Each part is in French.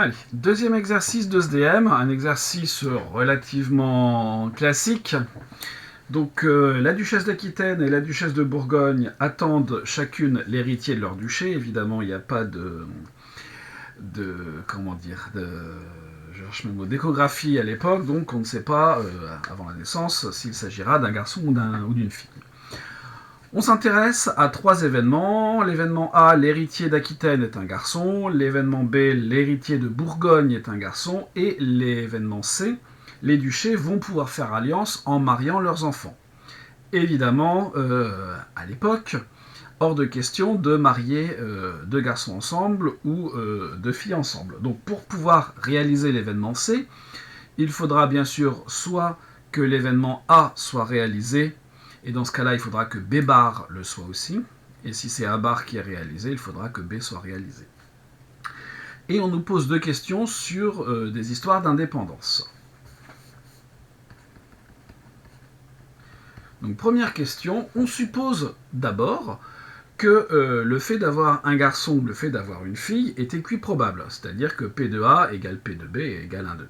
Allez, deuxième exercice de SDM, un exercice relativement classique. Donc la duchesse d'Aquitaine et la duchesse de Bourgogne attendent chacune l'héritier de leur duché. Évidemment, il n'y a pas d'échographie à l'époque, donc on ne sait pas, avant la naissance, s'il s'agira d'un garçon ou d'une fille. On s'intéresse à trois événements. L'événement A, l'héritier d'Aquitaine est un garçon. L'événement B, l'héritier de Bourgogne est un garçon. Et l'événement C, les duchés vont pouvoir faire alliance en mariant leurs enfants. Évidemment, à l'époque, hors de question de marier deux garçons ensemble ou deux filles ensemble. Donc pour pouvoir réaliser l'événement C, il faudra bien sûr soit que l'événement A soit réalisé, et dans ce cas-là, il faudra que B bar le soit aussi. Et si c'est A bar qui est réalisé, il faudra que B soit réalisé. Et on nous pose deux questions sur des histoires d'indépendance. Donc première question, on suppose d'abord que le fait d'avoir un garçon ou le fait d'avoir une fille est équiprobable, c'est-à-dire que P de A égale P de B égale 1,5.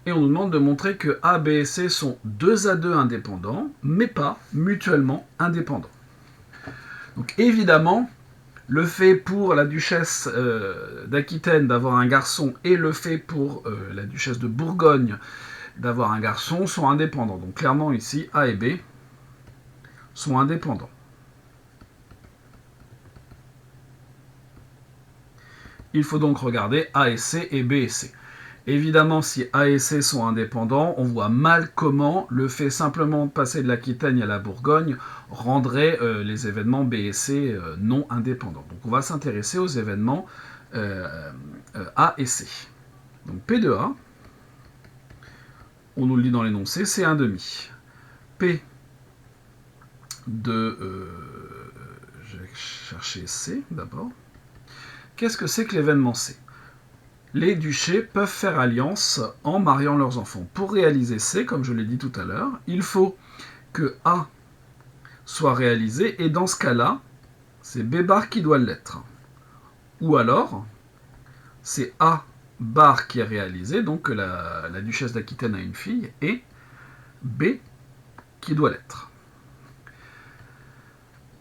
Et on nous demande de montrer que A, B et C sont 2 à 2 indépendants, mais pas mutuellement indépendants. Donc évidemment, le fait pour la duchesse d'Aquitaine d'avoir un garçon et le fait pour la duchesse de Bourgogne d'avoir un garçon sont indépendants. Donc clairement ici, A et B sont indépendants. Il faut donc regarder A et C et B et C. Évidemment, si A et C sont indépendants, on voit mal comment le fait simplement de passer de l'Aquitaine à la Bourgogne rendrait les événements B et C non indépendants. Donc on va s'intéresser aux événements A et C. Donc P de A, on nous le dit dans l'énoncé, c'est 1,5. P de... je vais chercher C d'abord. Qu'est-ce que c'est que l'événement C ? Les duchés peuvent faire alliance en mariant leurs enfants. Pour réaliser C, comme je l'ai dit tout à l'heure, il faut que A soit réalisé, et dans ce cas-là, c'est B bar qui doit l'être. Ou alors, c'est A bar qui est réalisé, donc que la duchesse d'Aquitaine a une fille, et B qui doit l'être.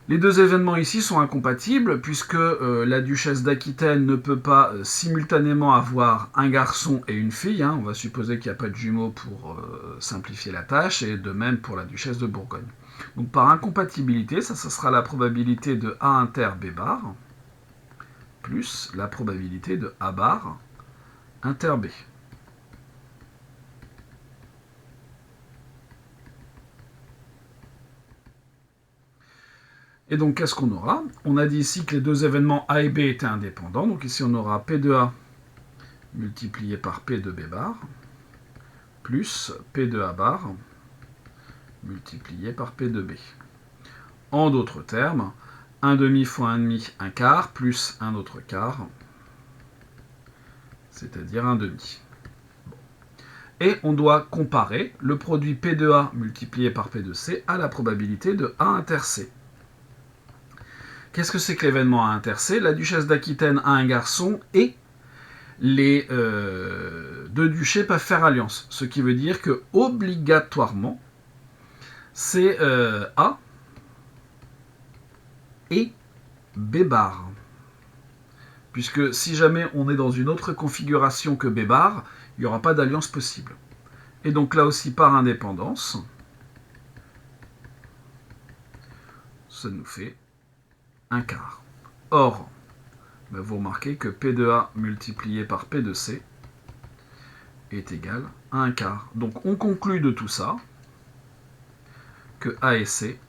Les deux événements ici sont incompatibles puisque la duchesse d'Aquitaine ne peut pas simultanément avoir un garçon et une fille. On va supposer qu'il n'y a pas de jumeaux pour simplifier la tâche, et de même pour la duchesse de Bourgogne. Donc par incompatibilité, ça sera la probabilité de A inter B bar plus la probabilité de A bar inter B. Et donc, qu'est-ce qu'on aura ? On a dit ici que les deux événements A et B étaient indépendants. Donc ici, on aura P de A multiplié par P de B bar plus P de A bar multiplié par P de B. En d'autres termes, 1,5 fois 1,5, 1 quart, plus un autre quart, c'est-à-dire 1,5. Et on doit comparer le produit P de A multiplié par P de C à la probabilité de A inter C. Qu'est-ce que c'est que l'événement A inter C ? La duchesse d'Aquitaine a un garçon et les deux duchés peuvent faire alliance. Ce qui veut dire que obligatoirement, c'est A et B bar. Puisque si jamais on est dans une autre configuration que B bar, il n'y aura pas d'alliance possible. Et donc là aussi, par indépendance, ça nous fait un quart. Or, vous remarquez que P de A multiplié par P de C est égal à un quart. Donc on conclut de tout ça que A et C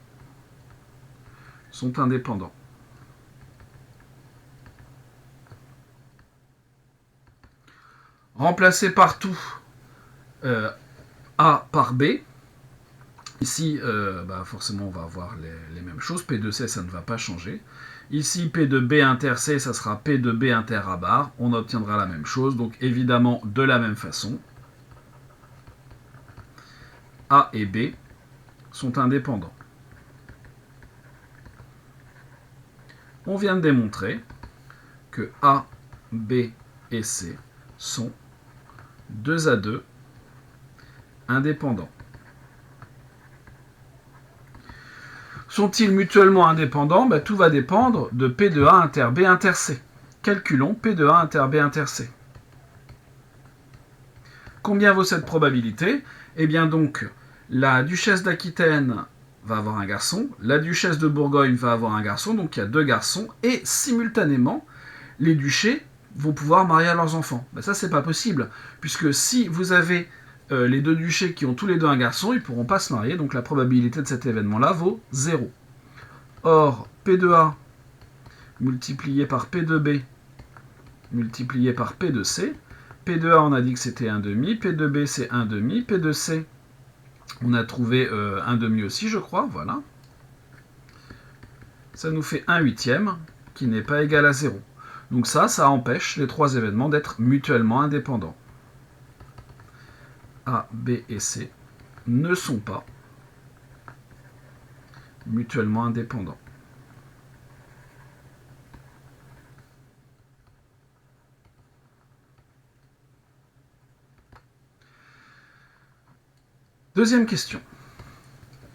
sont indépendants. Remplacer partout A par B. Ici, forcément, on va avoir les mêmes choses. P de C, ça ne va pas changer. Ici, P de B inter C, ça sera P de B inter A bar. On obtiendra la même chose. Donc, évidemment, de la même façon, A et B sont indépendants. On vient de démontrer que A, B et C sont 2 à 2 indépendants. Sont-ils mutuellement indépendants? Tout va dépendre de P de A inter B inter C. Calculons P de A inter B inter C. Combien vaut cette probabilité? Eh bien donc, la duchesse d'Aquitaine va avoir un garçon, la duchesse de Bourgogne va avoir un garçon, donc il y a 2 garçons, et simultanément, les duchés vont pouvoir marier à leurs enfants. Ça, c'est pas possible, puisque si vous avez les 2 duchés qui ont tous les 2 un garçon, ils ne pourront pas se marier, donc la probabilité de cet événement-là vaut 0. Or, P de A multiplié par P de B multiplié par P de C, P de A, on a dit que c'était 1,5, P de B, c'est 1,5, P de C, on a trouvé 1,5 aussi, je crois, voilà. Ça nous fait 1/8 qui n'est pas égal à 0. Donc ça empêche les 3 événements d'être mutuellement indépendants. A, B et C ne sont pas mutuellement indépendants. Deuxième question.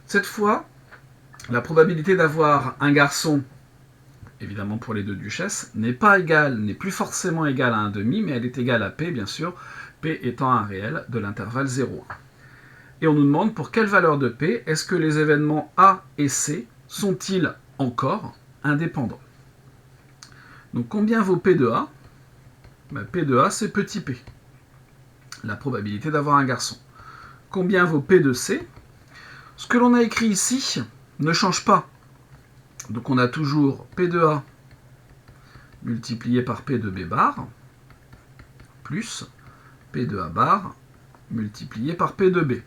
Cette fois, la probabilité d'avoir un garçon, évidemment pour les 2 duchesses, n'est plus forcément égale à 1,5, mais elle est égale à P, bien sûr, P étant un réel de l'intervalle 0. Et on nous demande pour quelle valeur de P est-ce que les événements A et C sont-ils encore indépendants? Donc combien vaut P de A? P de A, c'est petit p, la probabilité d'avoir un garçon. Combien vaut P de C? Ce que l'on a écrit ici ne change pas. Donc on a toujours P de A multiplié par P de B bar plus P de A bar multiplié par P de B.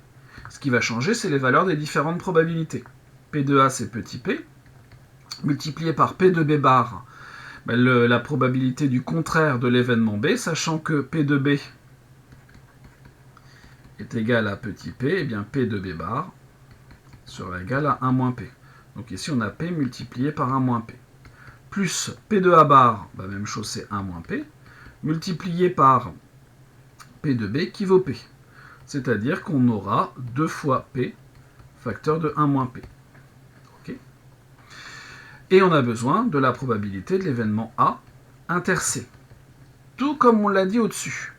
Ce qui va changer, c'est les valeurs des différentes probabilités. P de A, c'est petit p, multiplié par P de B bar, la probabilité du contraire de l'événement B, sachant que P de B est égal à petit p, et bien P de B bar sera égal à 1 moins P. Donc ici, on a P multiplié par 1 moins P. Plus P de A bar, même chose, c'est 1 moins P, multiplié par P de B qui vaut P. C'est-à-dire qu'on aura 2 fois P, facteur de 1 moins P. Okay. Et on a besoin de la probabilité de l'événement A inter C. Tout comme on l'a dit au-dessus.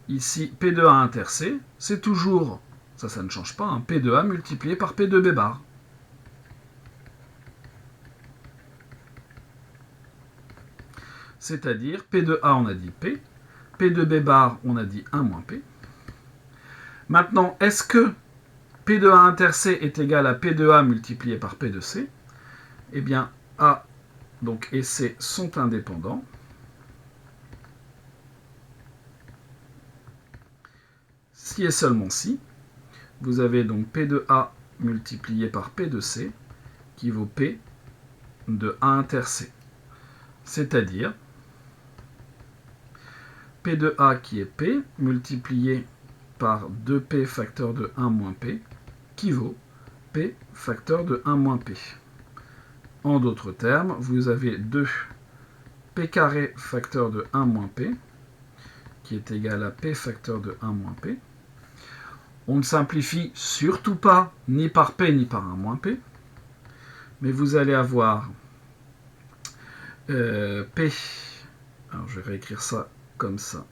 Ici, P de A inter C, c'est toujours, ça ne change pas, P de A multiplié par P de B bar. C'est-à-dire, P de A, on a dit P, P de B bar, on a dit 1 moins P. Maintenant, est-ce que P de A inter C est égal à P de A multiplié par P de C? Eh bien, A donc, et C sont indépendants. Si et seulement si, vous avez donc P de A multiplié par P de C qui vaut P de A inter C. C'est-à-dire P de A qui est P multiplié par 2P facteur de 1 moins P qui vaut P facteur de 1 moins P. En d'autres termes, vous avez 2P carré facteur de 1 moins P qui est égal à P facteur de 1 moins P. On ne simplifie surtout pas ni par P ni par 1 moins P, mais vous allez avoir P, alors je vais réécrire ça comme ça,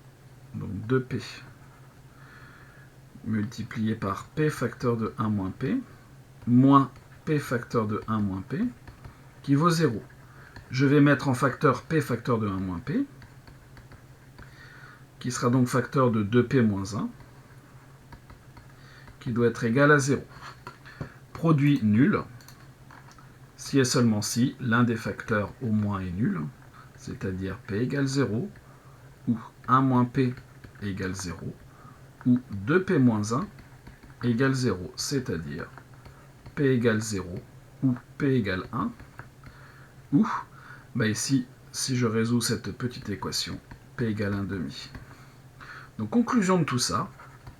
donc 2P multiplié par P facteur de 1 moins P, moins P facteur de 1 moins P, qui vaut 0. Je vais mettre en facteur P facteur de 1 moins P, qui sera donc facteur de 2P moins 1, qui doit être égal à 0. Produit nul, si et seulement si l'un des facteurs au moins est nul, c'est-à-dire P égale 0, ou 1 moins P égale 0, ou 2P moins 1 égale 0, c'est-à-dire P égale 0, ou P égale 1, ou, ici, si je résous cette petite équation, P égale 1,5. Donc, conclusion de tout ça,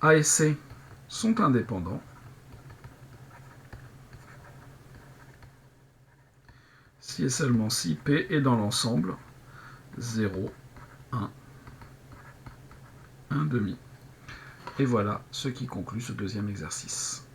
A et C sont indépendants si et seulement si P est dans l'ensemble 0, 1, 1 demi. Et voilà ce qui conclut ce deuxième exercice.